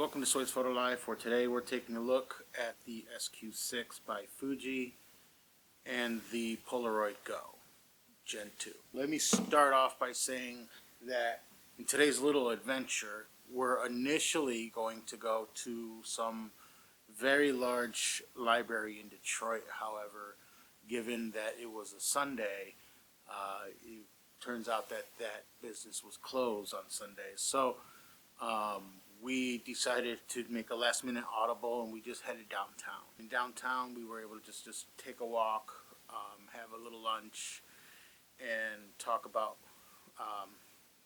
welcome to Soy's Photo Live. For today, we're taking a look at the SQ6 by Fuji and the Polaroid Go Gen 2. Let me start off by saying that in today's little adventure, we're initially going to go to some very large library in Detroit. However, given that it was a Sunday, it turns out that that business was closed on Sundays. So we decided to make a last minute audible, and we just headed downtown. In downtown, we were able to just take a walk, have a little lunch, and talk about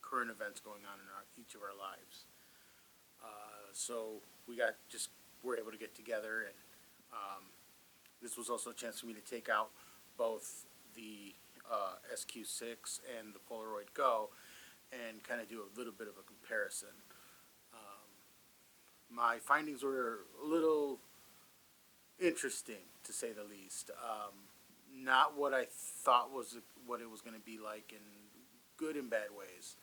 current events going on in each of our lives. So we're able to get together, and this was also a chance for me to take out both the SQ6 and the Polaroid Go and kind of do a little bit of a comparison. My findings were a little interesting, to say the least. Not what I thought was what it was going to be like, in good and bad ways.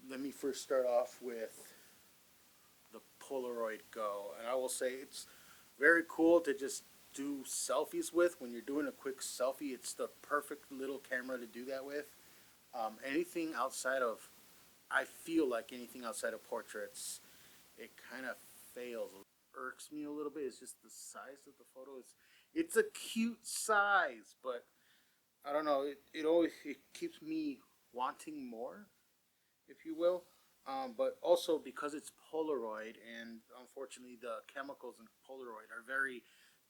Let me first start off with the Polaroid Go, and I will say it's very cool to just do selfies with. When you're doing a quick selfie, it's the perfect little camera to do that with. Anything outside of I feel like anything outside of portraits, it kind of fails. Irks me a little bit. It's just the size of the photo. It's a cute size, but I don't know. It keeps me wanting more, if you will. But also because it's Polaroid, and unfortunately the chemicals in Polaroid are very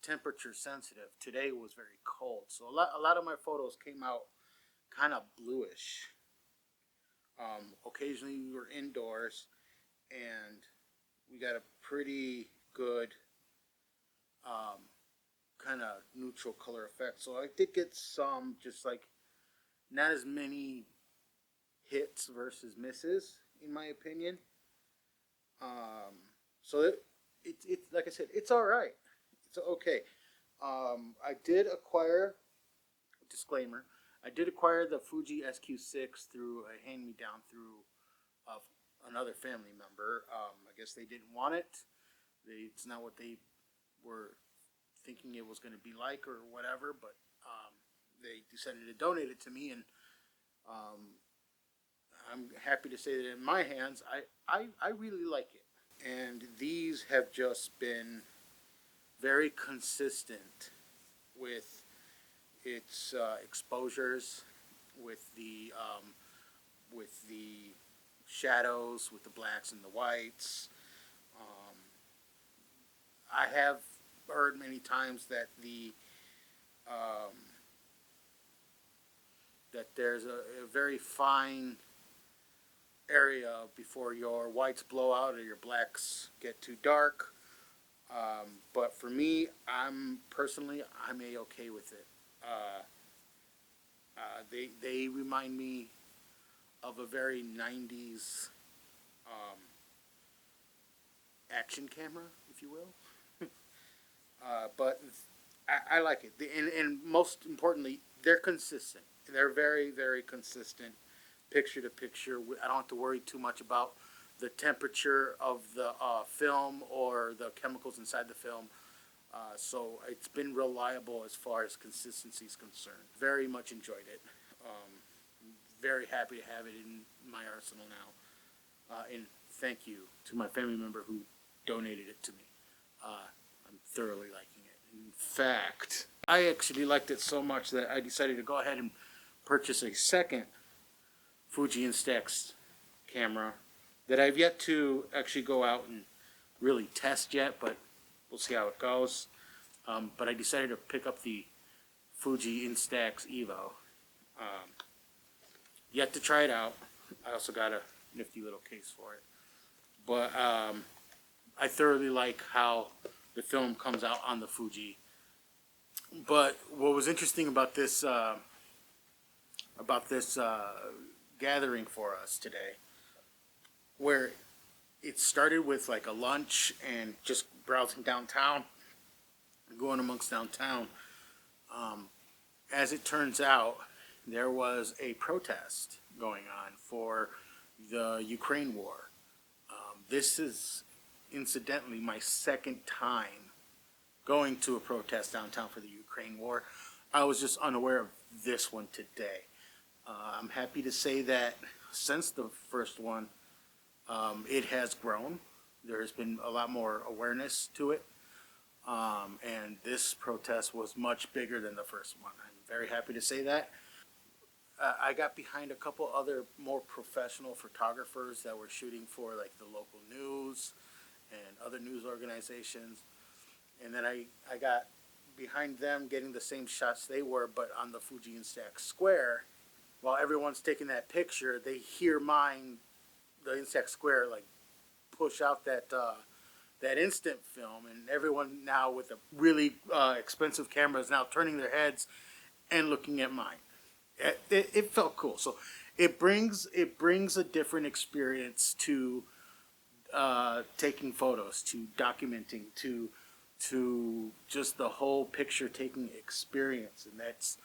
temperature sensitive. Today was very cold, so a lot of my photos came out kind of bluish. Occasionally we were indoors, and we got a pretty good kind of neutral color effect. So I did get some, just like not as many hits versus misses, in my opinion. So it like I said, it's all right. It's okay. I did acquire, disclaimer, I did acquire the Fuji SQ6 through a hand-me-down through another family member. I guess they didn't want it. It's not what they were thinking it was going to be like or whatever, but they decided to donate it to me, and I'm happy to say that in my hands, I really like it. And these have just been very consistent with its exposures, with the shadows, with the blacks and the whites. I have heard many times that that there's a very fine area before your whites blow out or your blacks get too dark. But for me, I'm a-okay with it. They remind me of a very 90s action camera, if you will. But I like it. And most importantly, they're consistent. They're very, very consistent, picture to picture. I don't have to worry too much about the temperature of the film or the chemicals inside the film. So it's been reliable as far as consistency is concerned. Very much enjoyed it. Very happy to have it in my arsenal now. And thank you to my family member who donated it to me. I'm thoroughly liking it. In fact, I actually liked it so much that I decided to go ahead and purchase a second Fuji Instax camera that I've yet to actually go out and really test yet, but we'll see how it goes. But I decided to pick up the Fuji Instax Evo. Yet to try it out. I also got a nifty little case for it. But I thoroughly like how the film comes out on the Fuji. But what was interesting about this gathering for us today, where it started with like a lunch and just browsing downtown, going amongst downtown. As it turns out, there was a protest going on for the Ukraine war. This is incidentally my second time going to a protest downtown for the Ukraine war. I was just unaware of this one today. I'm happy to say that since the first one, it has grown. There has been a lot more awareness to it. And this protest was much bigger than the first one. I'm very happy to say that. I got behind a couple other more professional photographers that were shooting for like the local news and other news organizations. And then I got behind them getting the same shots they were, but on the Fuji Instax Square. While everyone's taking that picture, they hear mine, the Instax Square, like push out that instant film, and everyone now with a really expensive camera is now turning their heads and looking at mine. It felt cool. So it brings a different experience to taking photos, to documenting, to just the whole picture taking experience, and it's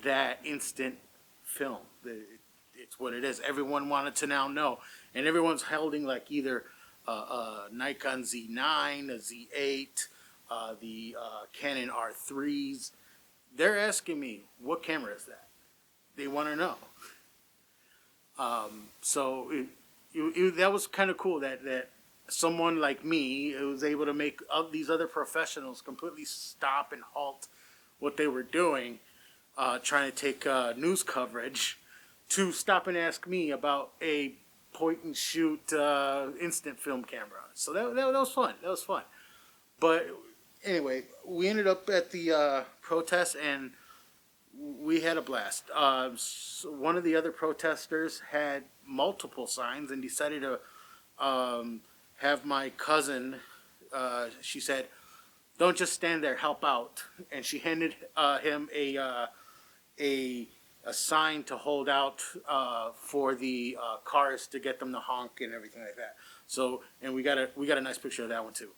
that instant film. It's what it is. Everyone wanted to now know, and everyone's holding like either a Nikon Z9, a Z8, the Canon R3s. They're asking me, what camera is that? They want to know. So that was kind of cool that someone like me was able to make these other professionals completely stop and halt what they were doing, trying to take news coverage, to stop and ask me about a point and shoot instant film camera. So that was fun. That was fun. But anyway, we ended up at the protest, and we had a blast. So one of the other protesters had multiple signs and decided to have my cousin, she said, "Don't just stand there, help out." And she handed him a sign to hold out for the cars to get them to honk and everything like that. So, and we got a nice picture of that one too.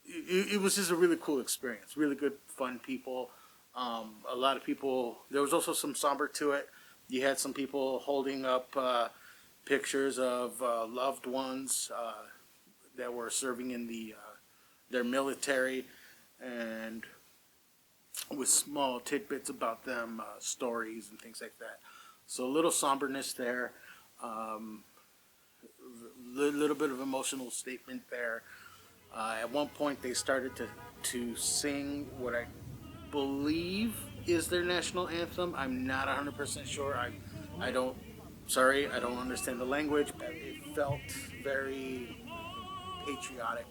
It was just a really cool experience. Really good, fun people. A lot of people. There was also some somber to it. You had some people holding up pictures of loved ones that were serving in their military, and with small tidbits about them, stories and things like that. So a little somberness there, little bit of emotional statement there. At one point, they started to sing what I believe is their national anthem. I'm not 100% sure. I don't. Sorry, I don't understand the language. It felt very patriotic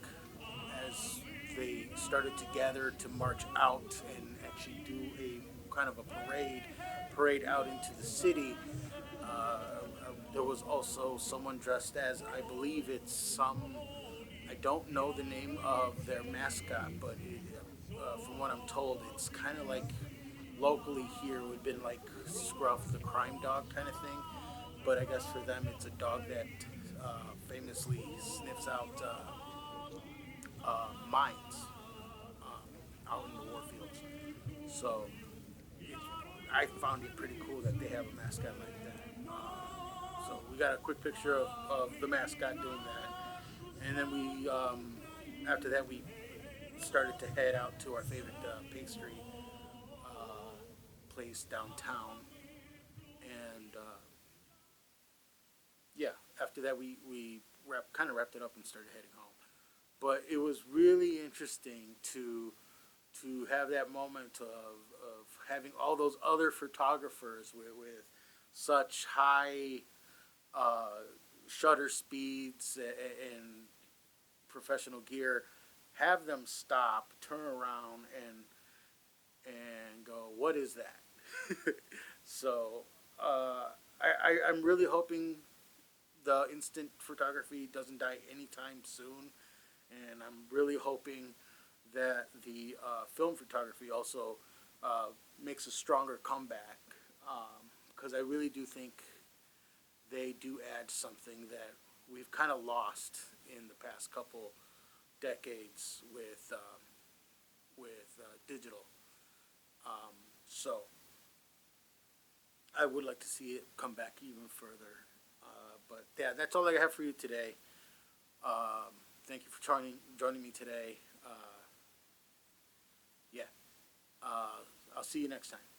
as they started to gather to march out and actually do a kind of a parade out into the city. There was also someone dressed as, I believe it's some, I don't know the name of their mascot, but from what I'm told, it's kind of like locally here would have been like Scruff the crime dog kind of thing. But I guess for them, it's a dog that famously sniffs out mines out in the war fields. So it, I found it pretty cool that they have a mascot like that. So we got a quick picture of the mascot doing that, and then we after that we started to head out to our favorite pastry place downtown, and yeah, after that we kind of wrapped it up and started heading home. But it was really interesting to have that moment of having all those other photographers with such high shutter speeds and professional gear, have them stop, turn around, and go, what is that? So I'm really hoping the instant photography doesn't die anytime soon, and I'm really hoping that the film photography also makes a stronger comeback, because I really do think they do add something that we've kind of lost in the past couple decades with digital. So I would like to see it come back even further. But yeah, that's all I have for you today. Thank you for joining me today. Yeah, I'll see you next time.